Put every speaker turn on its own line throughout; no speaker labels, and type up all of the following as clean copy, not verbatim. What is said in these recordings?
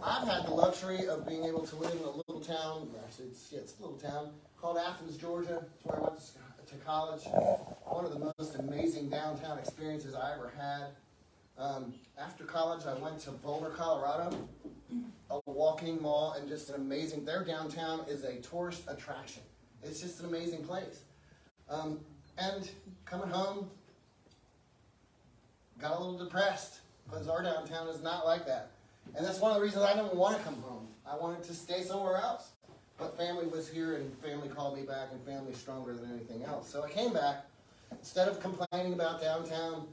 I've had the luxury of being able to live in a little town, actually it's a little town, called Athens, Georgia. It's where I went to college. One of the most amazing downtown experiences I ever had. After college, I went to Boulder, Colorado, a walking mall, and just an amazing, their downtown is a tourist attraction. It's just an amazing place. And coming home, got a little depressed because our downtown is not like that. And that's one of the reasons I didn't want to come home. I wanted to stay somewhere else. But family was here, and family called me back, and family's stronger than anything else. So I came back. Instead of complaining about downtown,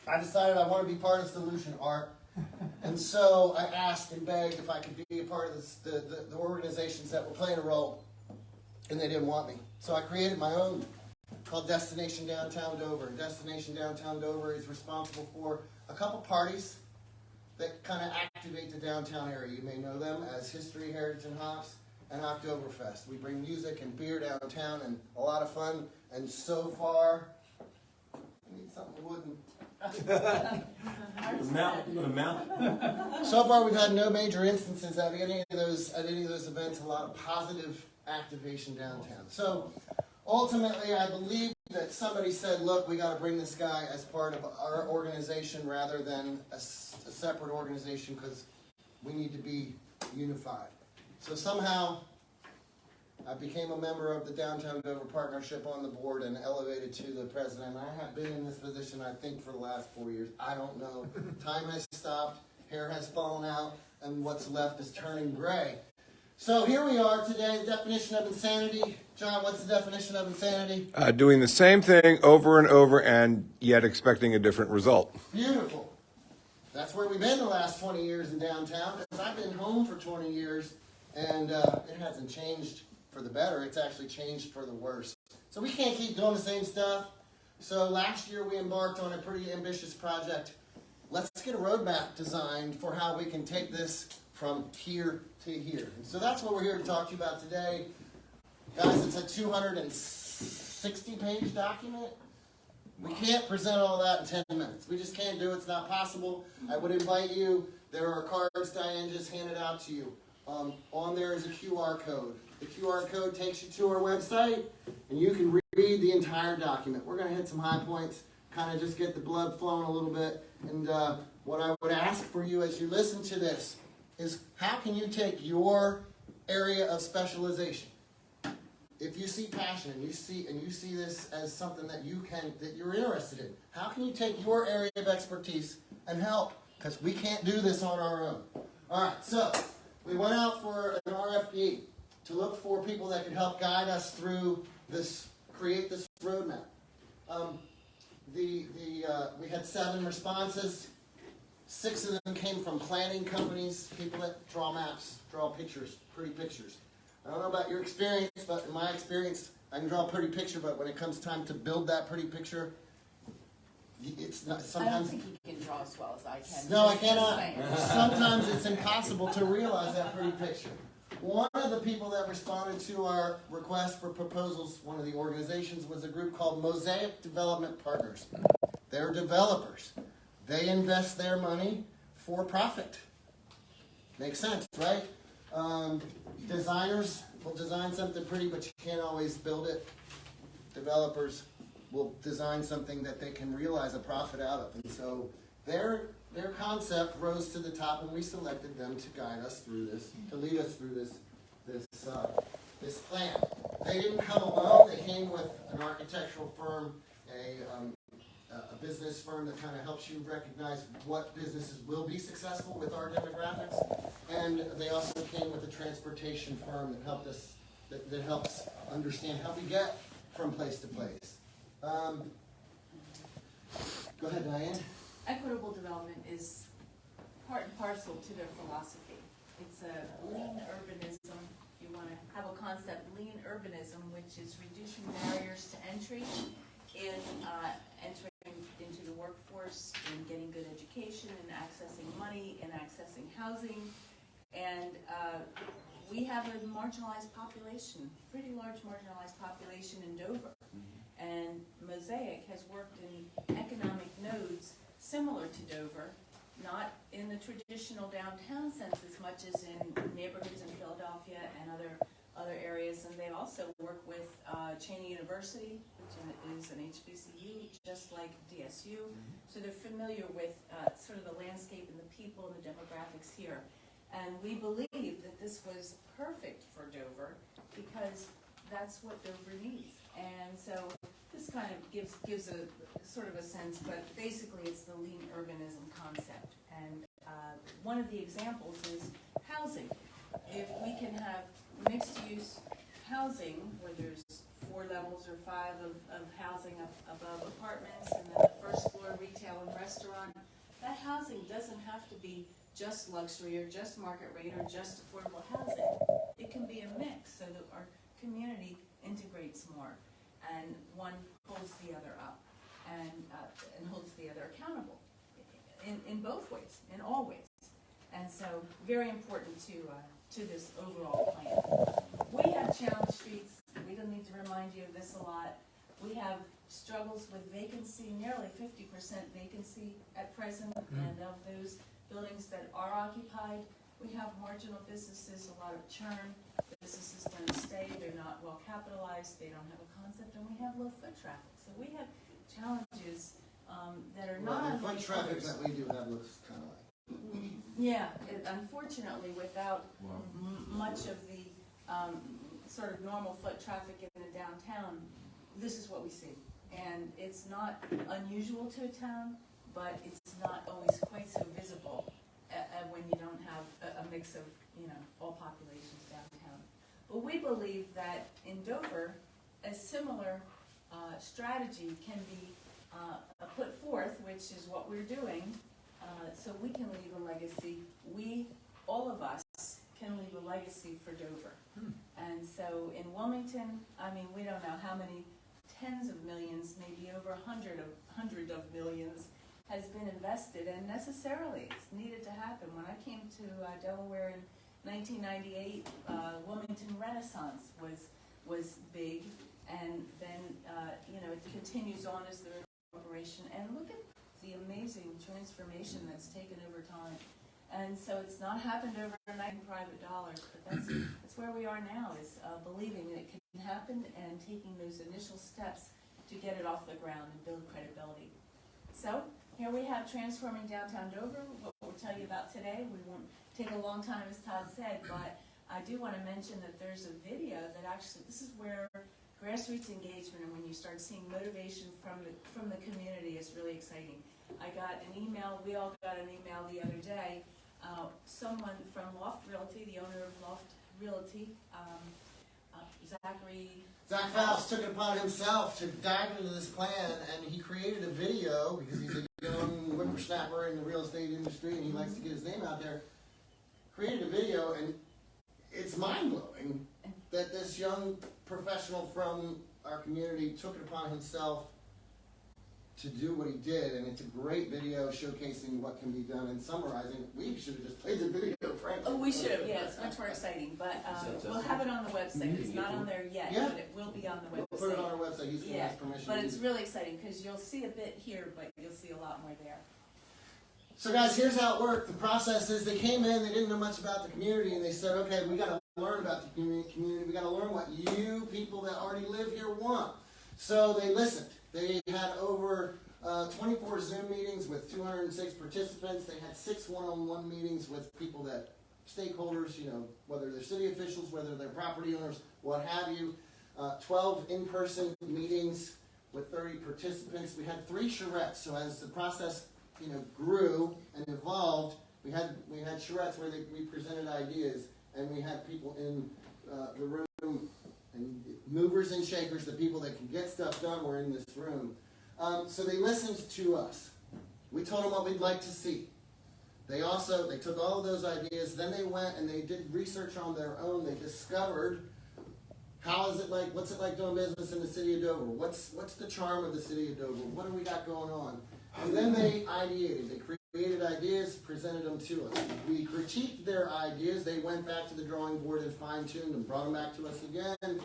I decided I want to be part of the solution, Art. And so I asked and begged if I could be a part of the organizations that were playing a role, and they didn't want me. So I created my own, called Destination Downtown Dover. Destination Downtown Dover is responsible for a couple parties that kind of activate the downtown area. You may know them as History, Heritage, and Hops, and Oktoberfest. We bring music and beer downtown and a lot of fun. And so far, I need something wooden. So far, we've had no major instances at any of those events. A lot of positive activation downtown. So ultimately, I believe that somebody said, "Look, we got to bring this guy as part of our organization rather than a separate organization because we need to be unified." So somehow, I became a member of the Downtown Dover Partnership on the board and elevated to the president. I have been in this position, I think, for the last 4 years. I don't know. Time has stopped, hair has fallen out, and what's left is turning gray. So here we are today, the definition of insanity. John, what's the definition of insanity?
Doing the same thing over and over and yet expecting a different result.
Beautiful. That's where we've been the last 20 years in downtown. Because I've been home for 20 years, and it hasn't changed for the better. It's actually changed for the worse. So we can't keep doing the same stuff. So last year we embarked on a pretty ambitious project. Let's get a roadmap designed for how we can take this from here to here. And so that's what we're here to talk to you about today. Guys, it's a 260-page document. We can't present all that in 10 minutes. We just can't do it. It's not possible. I would invite you. There are cards Diane just handed out to you. On there is a QR code. The QR code takes you to our website, and you can read the entire document. We're going to hit some high points, kind of just get the blood flowing a little bit. And what I would ask for you as you listen to this is, how can you take your area of specialization? If you see passion and you see this as something that you're interested in, how can you take your area of expertise and help? Because we can't do this on our own. All right, so we went out for an RFP to look for people that could help guide us through this, create this roadmap. We had 7 responses. 6 of them came from planning companies, people that draw maps, draw pictures, pretty pictures. I don't know about your experience, but in my experience, I can draw a pretty picture, but when it comes time to build that pretty picture, it's not, sometimes...
I don't think you can draw as well as I can.
No, I cannot. Sometimes it's impossible to realize that pretty picture. One of the people that responded to our request for proposals, one of the organizations, was a group called Mosaic Development Partners. They're developers. They invest their money for profit. Makes sense, right? Designers will design something pretty, but you can't always build it. Developers will design something that they can realize a profit out of. And so their concept rose to the top, and we selected them to guide us through this, to lead us through this plan. They didn't come alone. They came with an architectural firm, a business firm that kind of helps you recognize what businesses will be successful with our demographics, and they also came with a transportation firm that helped us, that helps understand how we get from place to place. Go ahead, Diane.
Equitable development is part and parcel to their philosophy. It's a lean urbanism. You want to have a concept, lean urbanism, which is reducing barriers to entry in entering into the workforce and getting good education and accessing money and accessing housing. And we have a marginalized population, pretty large marginalized population in Dover. And Mosaic has worked in economic nodes similar to Dover not in the traditional downtown sense as much as in neighborhoods in Philadelphia and other areas. And they also work with Cheney University, which is an HBCU, just like DSU. So they're familiar with sort of the landscape and the people and the demographics here. And we believe that this was perfect for Dover because that's what Dover needs. And so this kind of gives a sort of a sense, but basically it's the lean urbanism concept. And one of the examples is housing. If we can have mixed-use housing where there's 4 levels or 5 of housing up above apartments, and then the first floor retail and restaurant, that housing doesn't have to be just luxury or just market rate or just affordable housing. It can be a mix so that our community integrates more and one holds the other up and holds the other accountable in both ways, in all ways. And so very important to this overall plan. We have challenge streets. We don't need to remind you of this a lot. We have struggles with vacancy, nearly 50% vacancy at present, and of those buildings that are occupied, we have marginal businesses, a lot of churn. Businesses don't stay, they're not well capitalized, they don't have a concept, and we have low foot traffic. So we have challenges that are not
the foot
unlike
traffic
others.
that we do have looks kind of like.
Yeah, unfortunately, without much of the sort of normal foot traffic in the downtown, this is what we see. And it's not unusual to a town, but it's not always quite so visible when you don't have a mix of, all populations downtown. But we believe that in Dover, a similar strategy can be put forth, which is what we're doing, so we can leave a legacy. All of us, can leave a legacy for Dover. And so in Wilmington, we don't know how many tens of millions, maybe over 100 of millions, has been invested, and necessarily it's needed to happen. When I came to Delaware in 1998, Wilmington Renaissance was big, and then it continues on as the corporation. And look at the amazing transformation that's taken over time. And so it's not happened overnight in private dollars, but that's where we are now, is believing that it can happen and taking those initial steps to get it off the ground and build credibility. So here we have transforming downtown Dover. What we'll tell you about today, we won't take a long time, as Todd said, but I do want to mention that there's a video that actually, this is where grassroots engagement, and when you start seeing motivation from the community, is really exciting. I got an email, we all got an email the other day, someone from Loft Realty, the owner of Loft Realty,
Zach Faust took it upon himself to dive into this plan, and he created a video because he's a young whippersnapper in the real estate industry and he likes to get his name out there. Created a video, and it's mind-blowing that this young professional from our community took it upon himself to do what he did, and it's a great video showcasing what can be done and summarizing. We should have just played the video, frankly.
Oh, we should have, yeah, it's much more exciting, but we'll have it on the website. It's not on there yet,
Yeah.
but it will be on the website.
We'll put it on our website. He's given us permission.
But
to
it's
use it.
really exciting, because you'll see a bit here, but you'll see a lot more there.
So guys, here's how it worked. The process is they came in, they didn't know much about the community, and they said, okay, we got to learn about the community. We got to learn what you people that already live here want. So they listened. They had over 24 Zoom meetings with 206 participants. They had 6 one-on-one meetings with people that, stakeholders, whether they're city officials, whether they're property owners, what have you. 12 in-person meetings with 30 participants. We had 3 charrettes. So as the process grew and evolved, we had charrettes where we presented ideas, and we had people in the room, and movers and shakers, the people that can get stuff done, were in this room. So they listened to us. We told them what we'd like to see. They took all of those ideas, then they went and they did research on their own. They discovered what's it like doing business in the city of Dover? What's the charm of the city of Dover? What do we got going on? And then they ideated. They created ideas, presented them to us. We critiqued their ideas. They went back to the drawing board and fine-tuned and brought them back to us again, and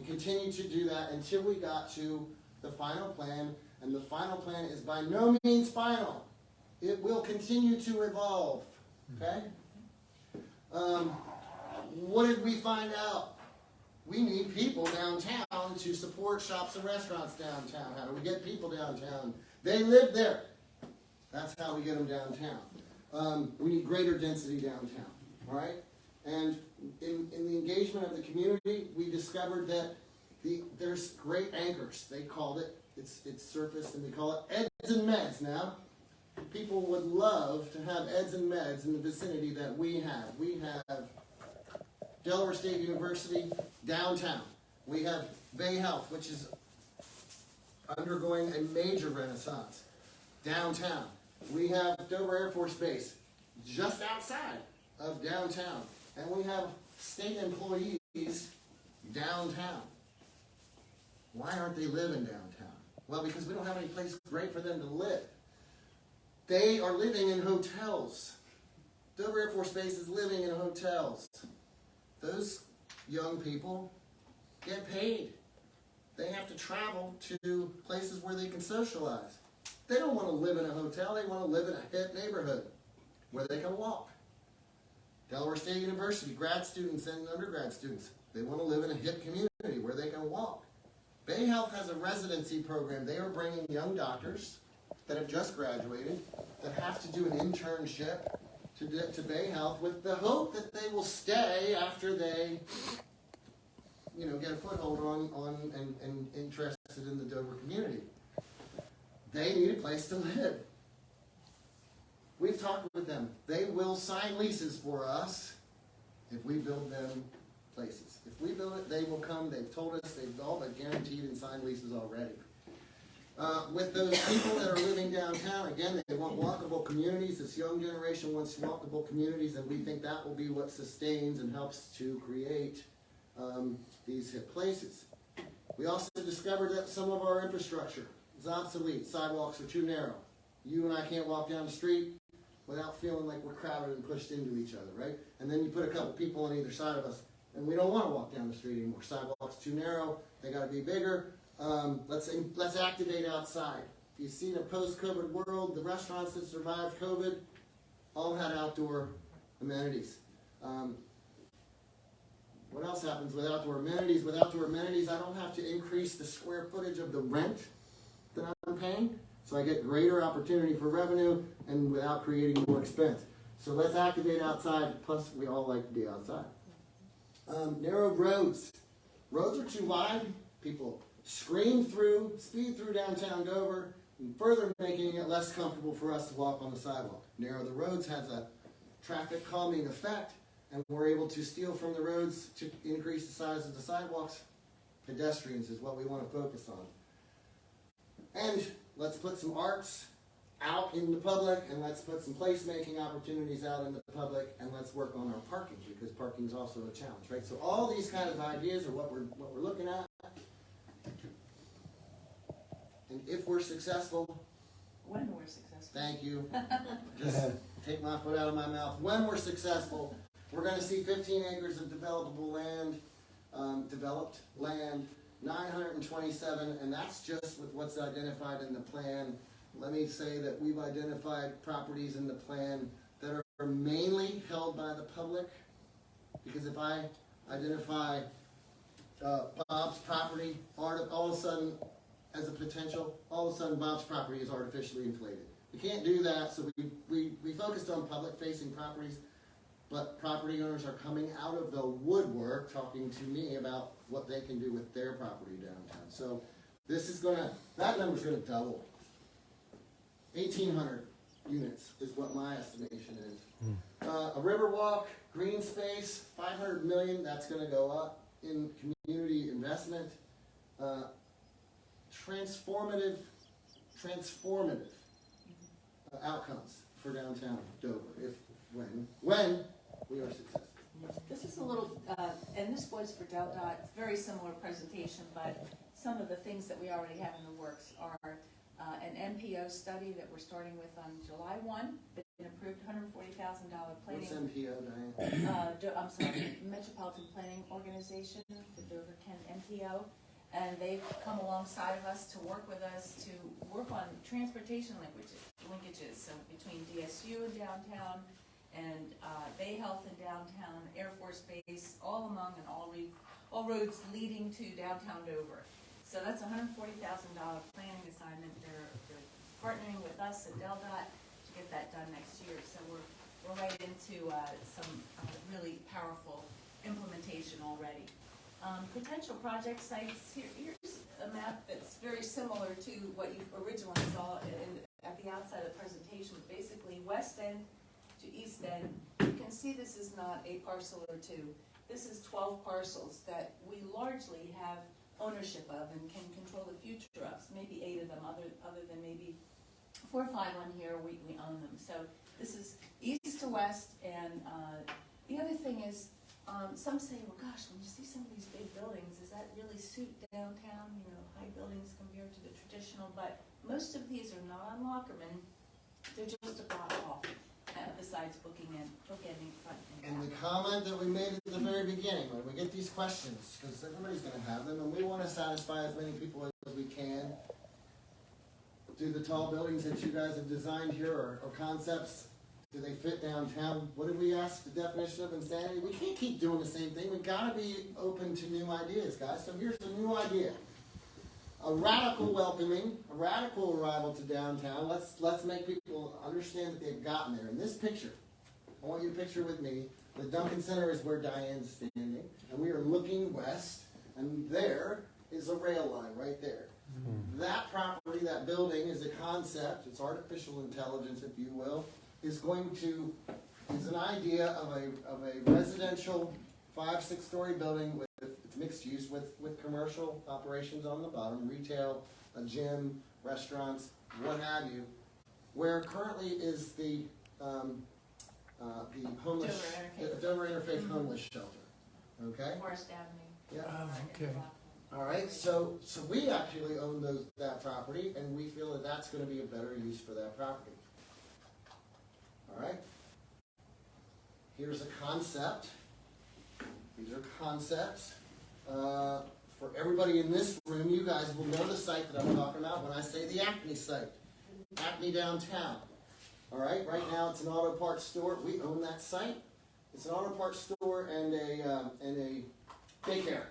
continued to do that until we got to the final plan. And the final plan is by no means final. It will continue to evolve, okay? What did we find out? We need people downtown to support shops and restaurants downtown. How do we get people downtown? They live there. That's how we get them downtown. We need greater density downtown, all right? And in the engagement of the community, we discovered that there's great anchors. They called it, it's surfaced, and we call it eds and meds now. People would love to have eds and meds in the vicinity that we have. We have Delaware State University downtown. We have Bay Health, which is undergoing a major renaissance downtown. We have Dover Air Force Base just outside of downtown. And we have state employees downtown. Why aren't they living downtown? Well, because we don't have any place great for them to live. They are living in hotels. Dover Air Force Base is living in hotels. Those young people get paid. They have to travel to places where they can socialize. They don't want to live in a hotel. They want to live in a hip neighborhood where they can walk. Delaware State University, grad students and undergrad students, they want to live in a hip community where they can walk. Bay Health has a residency program. They are bringing young doctors that have just graduated that have to do an internship to Bay Health with the hope that they will stay after they, get a foothold on and interested in the Dover community. They need a place to live. We've talked with them. They will sign leases for us if we build them places. If we build it, they will come. They've told us they've all but guaranteed and signed leases already. With those people that are living downtown, again, they want walkable communities. This young generation wants walkable communities, and we think that will be what sustains and helps to create these hip places. We also discovered that some of our infrastructure is obsolete. Sidewalks are too narrow. You and I can't walk down the street without feeling like we're crowded and pushed into each other, right? And then you put a couple people on either side of us, and we don't want to walk down the street anymore. Sidewalks too narrow. They got to be bigger. Let's activate outside. If you see the post-COVID world, the restaurants that survived COVID all had outdoor amenities. What else happens with outdoor amenities? With outdoor amenities, I don't have to increase the square footage of the rent that I'm paying, so I get greater opportunity for revenue and without creating more expense. So let's activate outside, plus we all like to be outside. Narrow roads. Roads are too wide. People scream through, speed through downtown Dover, and further making it less comfortable for us to walk on the sidewalk. Narrow the roads has a traffic calming effect, and we're able to steal from the roads to increase the size of the sidewalks. Pedestrians is what we want to focus on. And let's put some arts out in the public, and let's put some placemaking opportunities out in the public, and let's work on our parking, because parking is also a challenge, right? So all these kind of ideas are what we're looking at. And if we're successful,
When we're successful.
thank you. Just take my foot out of my mouth. When we're successful, we're going to see 15 acres of developable land, developed land, 927, and that's just with what's identified in the plan. Let me say that we've identified properties in the plan that are mainly held by the public, because if I identify Bob's property, all of a sudden, as a potential, all of a sudden Bob's property is artificially inflated. We can't do that, so we focused on public-facing properties, but property owners are coming out of the woodwork talking to me about what they can do with their property downtown. So this is that number's gonna double. 1,800 units is what my estimation is. A river walk, green space, 500 million, that's gonna go up in community investment. Transformative outcomes for downtown Dover when we are successful.
This is a little, and this was for DelDOT, very similar presentation, but some of the things that we already have in the works are an MPO study that we're starting with on July 1, been approved $140,000 planning.
What's MPO, Diane?
I'm sorry, Metropolitan Planning Organization, the Dover Kent MPO. And they've come alongside of us to work with us to work on transportation linkages, so between DSU and downtown, and Bay Health in downtown, Air Force Base, all among and all roads leading to downtown Dover. So that's a $140,000 planning assignment. They're partnering with us at DelDOT to get that done next year. So we're right into some really powerful implementation already. Potential project sites, here's a map that's very similar to what you originally saw at the outside of the presentation. Basically, west end to east end. You can see this is not a parcel or two. This is 12 parcels that we largely have ownership of and can control the future of. So maybe 8 of them, other than maybe 4 or 5 on here, we own them. So this is east to west, and the other thing is, some say, well, gosh, when you see some of these big buildings, does that really suit downtown? You know, high buildings compared to the traditional. But most of these are not on Lockerman; they're just a block off. Besides bookending front and
And the comment that we made at the very beginning, when we get these questions, because everybody's going to have them, and we want to satisfy as many people as we can. Do the tall buildings that you guys have designed here or concepts, do they fit downtown? What did we ask the definition of insanity? We can't keep doing the same thing. We've got to be open to new ideas, guys. So here's a new idea. A radical welcoming, a radical arrival to downtown. Let's make people understand that they've gotten there. In this picture, I want you to picture with me, the Duncan Center is where Diane's standing, and we are looking west, and there is a rail line right there. That property, that building is a concept, it's artificial intelligence, if you will, is an idea of a residential 5-6 story building with it's mixed use with commercial operations on the bottom, retail, a gym, restaurants, what have you, where currently is the homeless Dover Interfaith Homeless Shelter. Okay?
Forest Avenue.
Yeah.
Okay.
All right, so we actually own that property, and we feel that that's going to be a better use for that property. All right? Here's a concept. These are concepts. For everybody in this room, you guys will know the site that I'm talking about when I say the Acme site. Acme downtown. All right, right now it's an auto parts store. We own that site. It's an auto parts store and a daycare.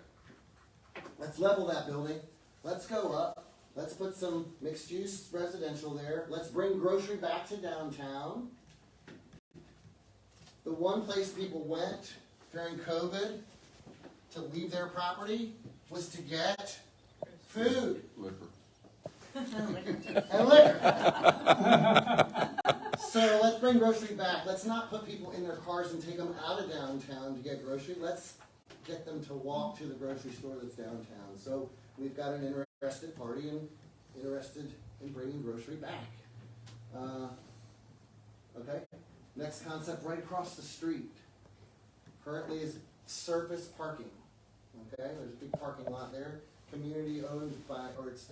Let's level that building. Let's go up. Let's put some mixed-use residential there. Let's bring grocery back to downtown. The one place people went during COVID to leave their property was to get food. And liquor. So let's bring grocery back. Let's not put people in their cars and take them out of downtown to get grocery. Let's get them to walk to the grocery store that's downtown. So we've got an interested party and interested in bringing grocery back. Okay. Next concept, right across the street. Currently is surface parking. Okay, there's a big parking lot there. Community owned by, or it's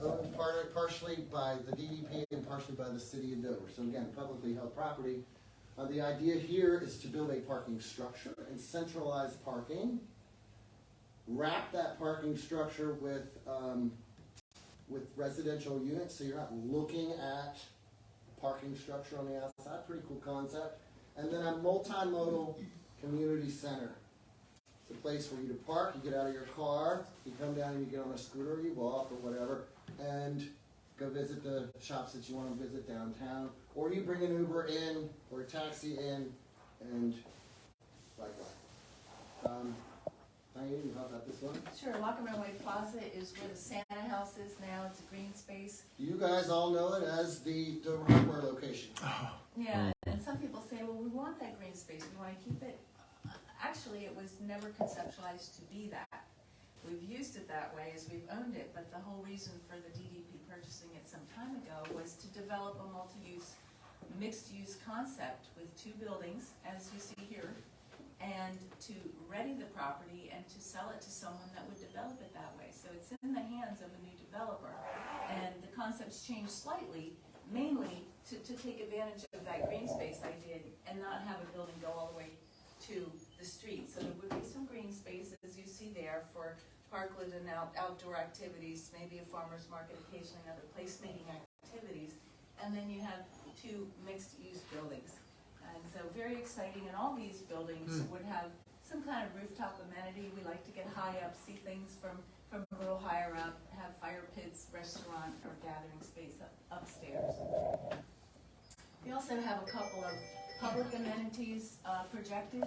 owned partially by the DDP and partially by the city of Dover. So again, publicly held property. The idea here is to build a parking structure and centralize parking. Wrap that parking structure with residential units, so you're not looking at parking structure on the outside. Pretty cool concept. And then a multimodal community center. It's a place for you to park, you get out of your car, you come down and you get on a scooter, you walk or whatever, and go visit the shops that you want to visit downtown. Or you bring an Uber in or a taxi in, and like that. Diane, how about this one?
Sure, Lockerman Way Plaza is where the Santa House is now. It's a green space.
You guys all know it as the Dover Hardware location.
Yeah, and some people say, well, we want that green space. We want to keep it. Actually, it was never conceptualized to be that. We've used it that way as we've owned it, but the whole reason for the DDP purchasing it some time ago was to develop a multi-use, mixed-use concept with 2 buildings, as you see here, and to ready the property and to sell it to someone that would develop it that way. So it's in the hands of a new developer, and the concept's changed slightly, mainly to take advantage of that green space idea and not have a building go all the way to the street. So there would be some green space, as you see there, for parkland and outdoor activities, maybe a farmer's market, occasionally other placemaking activities. and then you have 2 mixed-use buildings. And so very exciting, and all these buildings would have some kind of rooftop amenity. We like to get high up, see things from a little higher up, have fire pits, restaurant, or gathering space upstairs. We also have a couple of public amenities projected,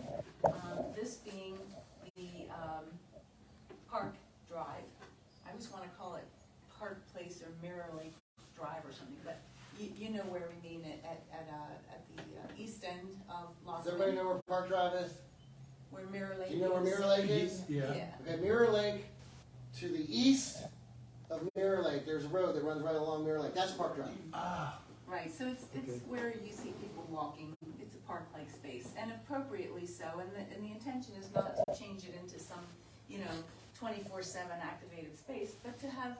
this being the Park Drive. I always want to call it Park Place or Mirror Lake Drive or something, but you know where we mean it, at the east end of Los
Does everybody
Angeles.
know where Park Drive is?
Where Mirror Lake
Do you know where
is.
Mirror Lake is?
Yeah.
Okay, Mirror Lake, to the east of Mirror Lake, there's a road that runs right along Mirror Lake. That's Park Drive.
Ah,
Right, so it's where you see people walking. It's a park-like space, and appropriately so. And the intention is not to change it into some, 24/7 activated space, but to have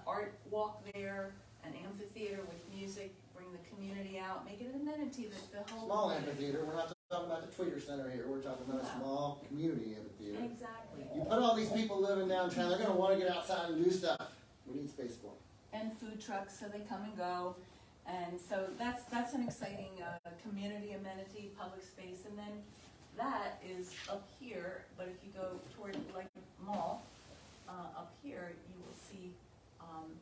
art walk there, an amphitheater with music, bring the community out, make it an amenity that the whole.
Small amphitheater. We're not talking about the Tweeter Center here. We're talking about a small community amphitheater.
Exactly.
You put all these people living downtown, they're going to want to get outside and do stuff. We need space for them.
And food trucks, so they come and go. And so that's an exciting community amenity, public space. And then that is up here, but if you go toward like Mall, up here, you will see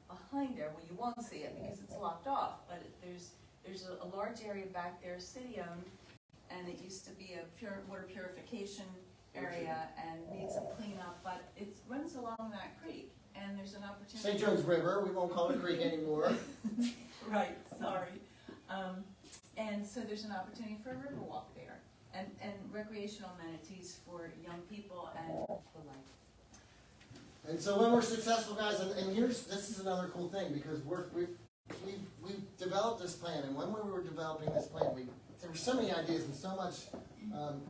behind there, well, you won't see it because it's locked off, but there's a large area back there, city-owned, and it used to be a pure water purification area and needs some cleanup, but it runs along that creek, and there's an opportunity.
St. John's River, we won't call it a creek anymore.
Right, sorry. And so there's an opportunity for a river walk there, and recreational amenities for young people and the like.
And so when we're successful, guys, and this is another cool thing, because we've developed this plan, and when we were developing this plan, there were so many ideas and so much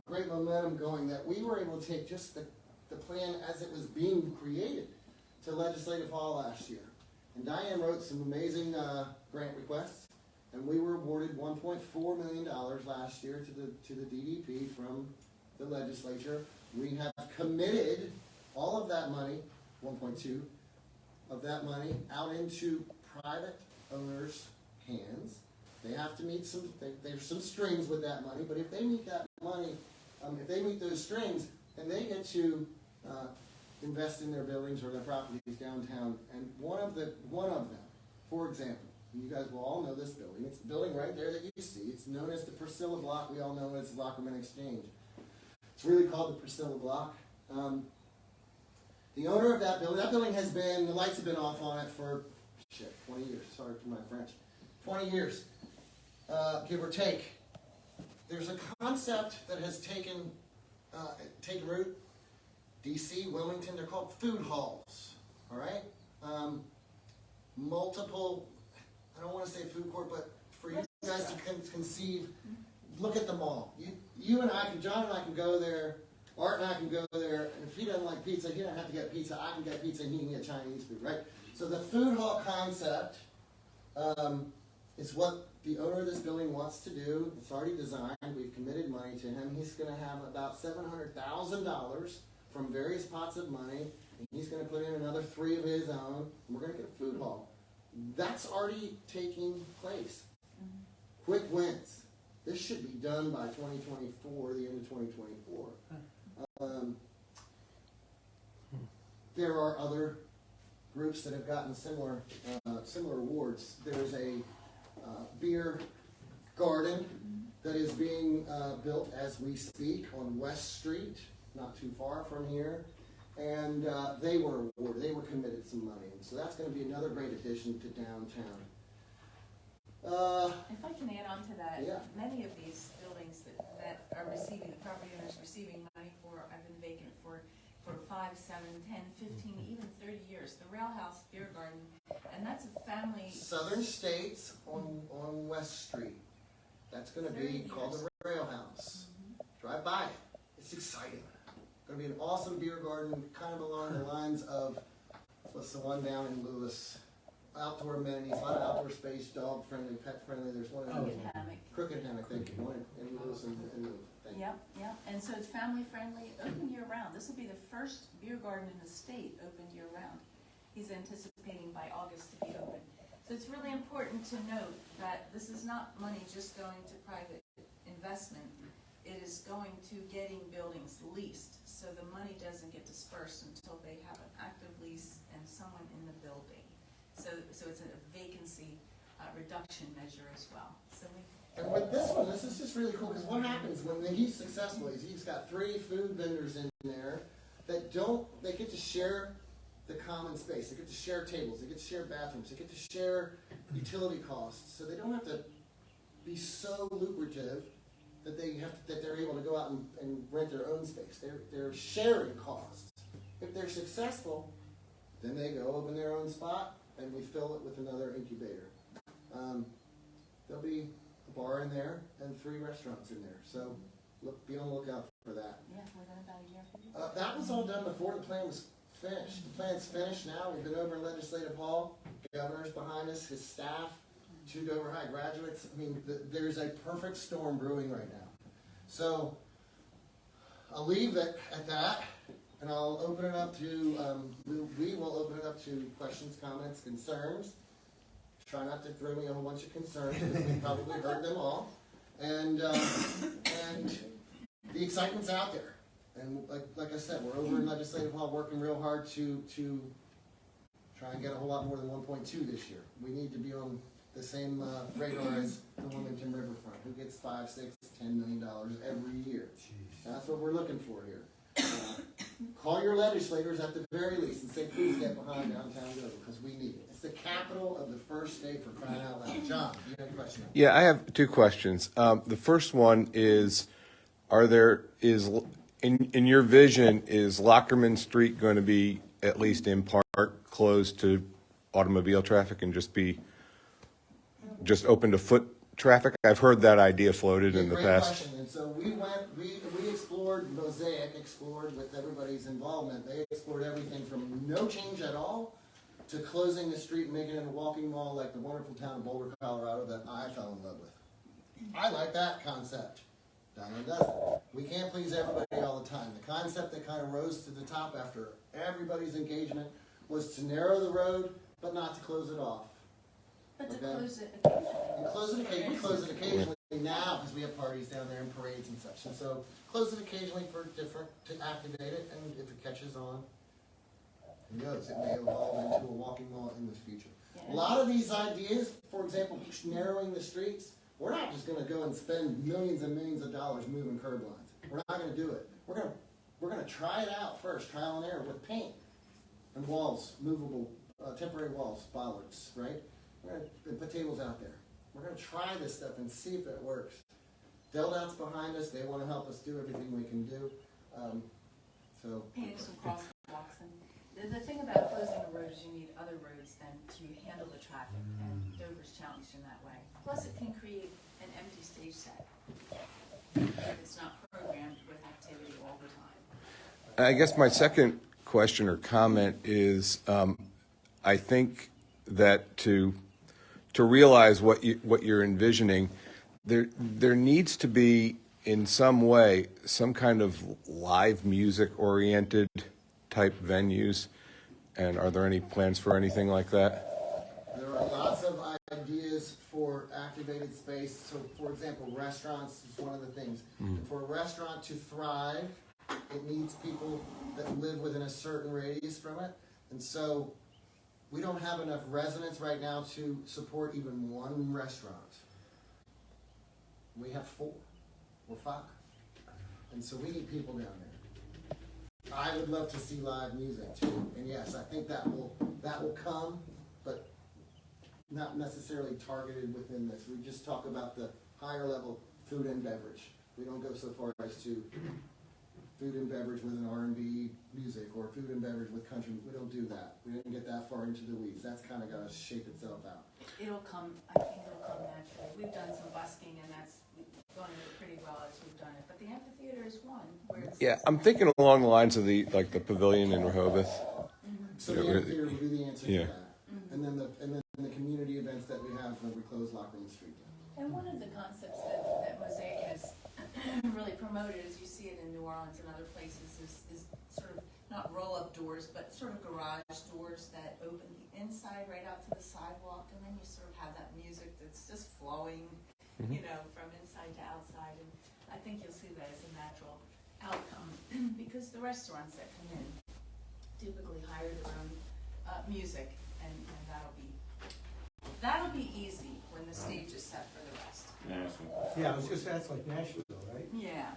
great momentum going that we were able to take just the plan as it was being created to Legislative Hall last year. And Diane wrote some amazing grant requests, and we were awarded $1.4 million last year to the DDP from the legislature. We have committed all of that money, 1.2 of that money, out into private owners' hands. They have to meet there's some strings with that money, but if they meet that money, if they meet those strings, then they get to invest in their buildings or their properties downtown. And one of them, for example, you guys will all know this building. It's the building right there that you see. It's known as the Priscilla Block. We all know it as the Lockerman Exchange. It's really called the Priscilla Block. The owner of that building has been, the lights have been off on it for, 20 years. Sorry for my French. 20 years, give or take. There's a concept that has taken root. DC, Wilmington, they're called food halls, all right? Multiple, I don't want to say food court, but for you guys to conceive, look at the mall. You and I can, John and I can go there, Art and I can go there, and if he doesn't like pizza, he doesn't have to get pizza, I can get pizza and he can get Chinese food, right? So the food hall concept is what the owner of this building wants to do. It's already designed, we've committed money to him. He's gonna have about $700,000 from various pots of money, and he's going to put in another 3 of his own, and we're going to get a food hall. That's already taking place. Quick wins. This should be done by 2024, the end of 2024. There are other groups that have gotten similar awards. There's a beer garden that is being built as we speak on West Street, not too far from here, and they were awarded, they were committed some money, and so that's going to be another great addition to downtown.
If I can add on to that,
Yeah.
many of these buildings that are receiving, the property owners receiving money for, have been vacant for 5, 7, 10, 15, even 30 years. The Rail House Beer Garden, and that's a family.
Southern States on West Street. That's going to be called the Rail House. Drive by it. It's exciting. Going to be an awesome beer garden, kind of along the lines of what's the one down in Lewis? Outdoor amenities, a lot of outdoor space, dog friendly, pet friendly. There's one in
Crooked Hammock.
Crooked Hammock, thank you. One in Lewis and thank you.
Yep, and so it's family friendly, open year round. This will be the first beer garden in the state open year round. He's anticipating by August to be open. So it's really important to note that this is not money just going to private investment. It is going to getting buildings leased, so the money doesn't get dispersed until they have an active lease and someone in the building. So it's a vacancy reduction measure as well. So
And with this one, this is just really cool, because what happens when he's successful is he's got 3 food vendors in there that they get to share the common space, they get to share tables, they get to share bathrooms, they get to share utility costs, so they don't have to be so lucrative that they're able to go out and rent their own space. They're sharing costs. If they're successful, then they go open their own spot, and we fill it with another incubator. There'll be a bar in there and 3 restaurants in there. So be on the lookout for that.
yeah, within about a year.
That was all done before the plan was finished. The plan's finished now. We've been over in Legislative Hall. The governor's behind us, his staff, 2 Dover High graduates. I mean, there's a perfect storm brewing right now. So I'll leave it at that, and I'll open it up to, we will open it up to questions, comments, concerns. Try not to throw me a whole bunch of concerns, because we probably heard them all. And the excitement's out there. And like I said, we're over in Legislative Hall working real hard to try and get a whole lot more than 1.2 this year. We need to be on the same radar as the Wilmington Riverfront, who gets $5, $6, $10 million every year. That's what we're looking for here. Call your legislators at the very least and say, please get behind downtown Dover, because we need it. It's the capital of the first state, for crying out loud. John, you have a question?
Yeah, I have 2 questions. The first one is, in your vision, is Lockerman Street going to be, at least in part, closed to automobile traffic and just open to foot traffic? I've heard that idea floated in the
Great
past.
question. And so we explored, Mosaic explored with everybody's involvement. They explored everything from no change at all to closing the street and making it a walking mall like the wonderful town of Boulder, Colorado that I fell in love with. I like that concept. Diane doesn't. We can't please everybody all the time. The concept that kind of rose to the top after everybody's engagement was to narrow the road, but not to close it off.
But to
Okay.
close it occasionally.
And close it occasionally now, because we have parties down there and parades and such. And so close it occasionally to activate it, and if it catches on, who knows, it may evolve into a walking mall in the future. A lot of these ideas, for example, narrowing the streets, we're not just gonna go and spend millions and millions of dollars moving curb lines. We're not gonna do it. We're gonna try it out first, trial and error, with paint and walls, movable, temporary walls, bollards, right? We're gonna put tables out there. We're gonna try this stuff and see if it works. Deldout's behind us. They wanna help us do everything we can do.
Painting some crosswalks. And the thing about closing a road is you need other roads then to handle the traffic, and Dover's challenged in that way. Plus, it can create an empty stage set if it's not programmed with activity all the time.
I guess my second question or comment is, I think that to realize what you're envisioning, there needs to be in some way some kind of live music oriented type venues. And are there any plans for anything like that?
There are lots of ideas for activated space. So, for example, restaurants is one of the things. And for a restaurant to thrive, it needs people that live within a certain radius from it. And so we don't have enough residents right now to support even one restaurant. We have 4 or 5. And so we need people down there. I would love to see live music too. And yes, I think that will come, but not necessarily targeted within this. We just talk about the higher level food and beverage. We don't go so far as to food and beverage with an R&B music or food and beverage with country. We don't do that. We didn't get that far into the weeds. That's kind of got to shape itself out.
It'll come, I think it'll come naturally. We've done some busking and that's gone pretty well as we've done it. But the amphitheater is one where it's...
Yeah, I'm thinking along the lines of the pavilion in Rehoboth.
So the amphitheater would be the answer
Yeah.
to that. And then the community events that we have when we close Lockerman Street.
And one of the concepts that Mosaic has really promoted, as you see it in New Orleans and other places, is sort of not roll-up doors, but sort of garage doors that open the inside right out to the sidewalk, and then you sort of have that music that's just flowing, you know, from inside to outside. And I think you'll see that as a natural outcome, because the restaurants that come in typically hire their own music, and that'll be easy when the stage is set for the rest.
Yeah, I was just, that's like Nashville, right?
Yeah.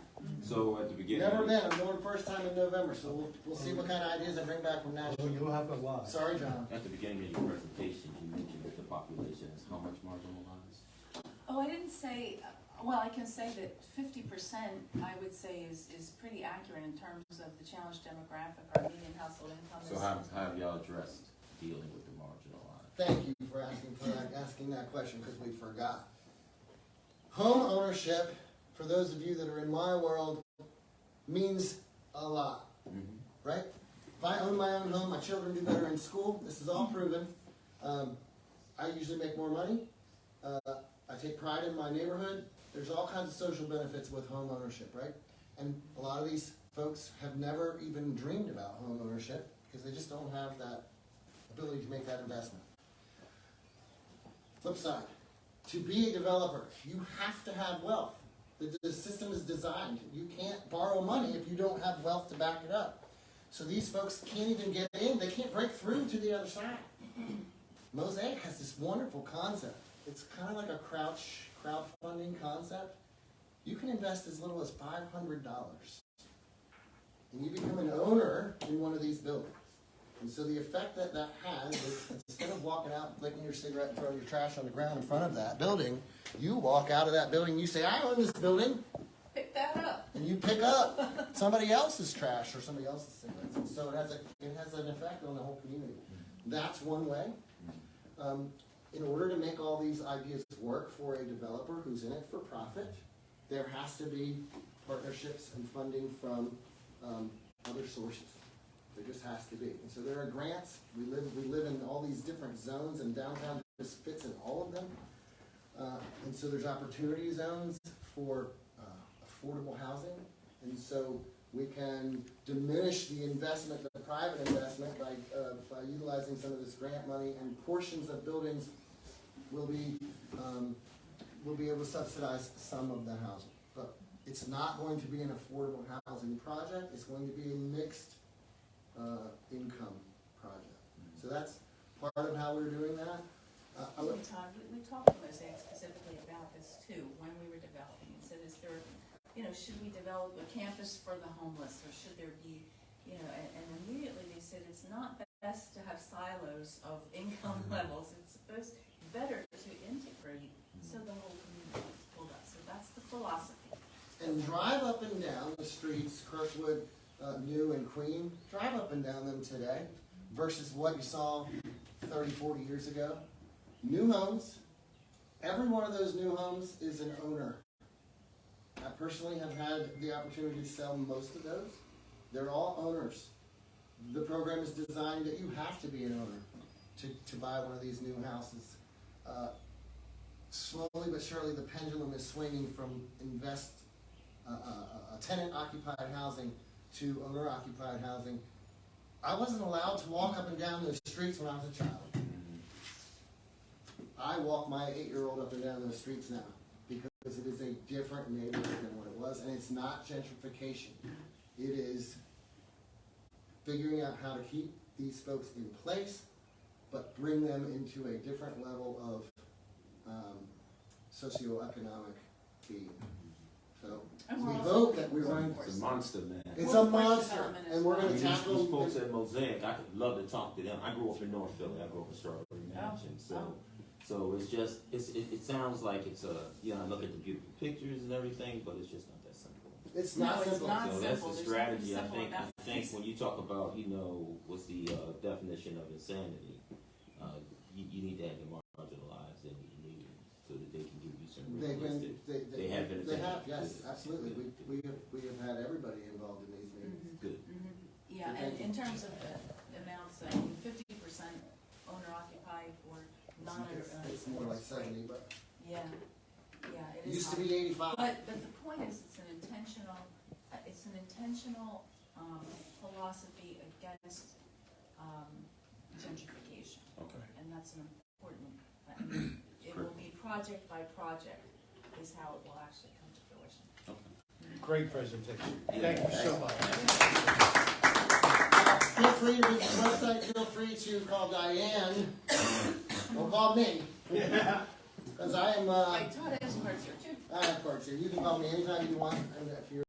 So at the beginning.
Never been, I'm going first time in November, so we'll see what kind of ideas I bring back from
Well,
Nashville.
you'll have to lie.
Sorry, John.
At the beginning of your presentation, you mentioned that the population is how much marginalized?
Oh, I didn't say, well, I can say that 50%, I would say, is pretty accurate in terms of the challenged demographic. Our median household income is.
So how have y'all addressed dealing with the marginalized?
Thank you for asking that question, because we forgot. Home ownership, for those of you that are in my world, means a lot, right? If I own my own home, my children do better in school. This is all proven. I usually make more money. I take pride in my neighborhood. There's all kinds of social benefits with home ownership, right? And a lot of these folks have never even dreamed about home ownership because they just don't have that ability to make that investment. Flip side, to be a developer, you have to have wealth. The system is designed. You can't borrow money if you don't have wealth to back it up. So these folks can't even get in. They can't break through to the other side. Mosaic has this wonderful concept. It's kind of like a crowdfunding concept. You can invest as little as $500, and you become an owner in one of these buildings. And so the effect that that has is, instead of walking out, flicking your cigarette and throwing your trash on the ground in front of that building, you walk out of that building and you say, I own this building,
Pick that up.
and you pick up somebody else's trash or somebody else's cigarettes. And so it has an effect on the whole community. That's one way. In order to make all these ideas work for a developer who's in it for profit, there has to be partnerships and funding from other sources. There just has to be. And so there are grants. We live in all these different zones, and downtown just fits in all of them. And so there's opportunity zones for affordable housing. And so we can diminish the investment, the private investment, by utilizing some of this grant money, and portions of buildings will be able to subsidize some of the housing. But it's not going to be an affordable housing project. It's going to be a mixed income project. So that's part of how we're doing that.
Todd, we talked to Mosaic specifically about this too, when we were developing, and said, is there, should we develop a campus for the homeless, or should there be, and immediately they said it's not best to have silos of income levels. It's better to integrate so the whole community is pulled up. So that's the philosophy.
And drive up and down the streets, Kirkwood, New and Queen, drive up and down them today versus what you saw 30, 40 years ago. New homes, every one of those new homes is an owner. I personally have had the opportunity to sell most of those. They're all owners. The program is designed that you have to be an owner to buy one of these new houses. Slowly but surely the pendulum is swinging from tenant-occupied housing to owner-occupied housing. I wasn't allowed to walk up and down those streets when I was a child. I walk my 8-year-old up and down those streets now because it is a different neighborhood than what it was, and it's not gentrification. It is figuring out how to keep these folks in place, but bring them into a different level of socioeconomic being. So we hope that we're going to.
It's a monster, man.
It's a monster, and we're going to
These
tackle.
folks at Mosaic, I could love to talk to them. I grew up in North Philly. I grew up in Strawberry Mansion. So it's just, it sounds like it's a, I look at the beautiful pictures and everything, but it's just not that simple.
It's not
No, it's
simple.
not.
So that's
simple.
the
There's
strategy. I
nothing simple
think
about
when you talk about, what's the definition of insanity, you need to have them marginalized and you need so that they can give you some realistic. They have been.
They have, yes, absolutely. We have had everybody involved in these meetings.
Good.
Yeah, and in terms of the amounts, 50% owner occupied or non-owner.
It's more like 70, but
Yeah, it
it
is.
used to be 85.
But the point is, it's an intentional philosophy against gentrification.
Okay.
And that's an important, I mean, it will be project by project is how it will actually come to fruition.
Okay.
Great presentation. Thank you so much.
Feel free to visit the website, feel free to call Diane, or call me. Because I am,
Like Todd has cards here too.
I have cards here. You can call me anytime you want, and if you're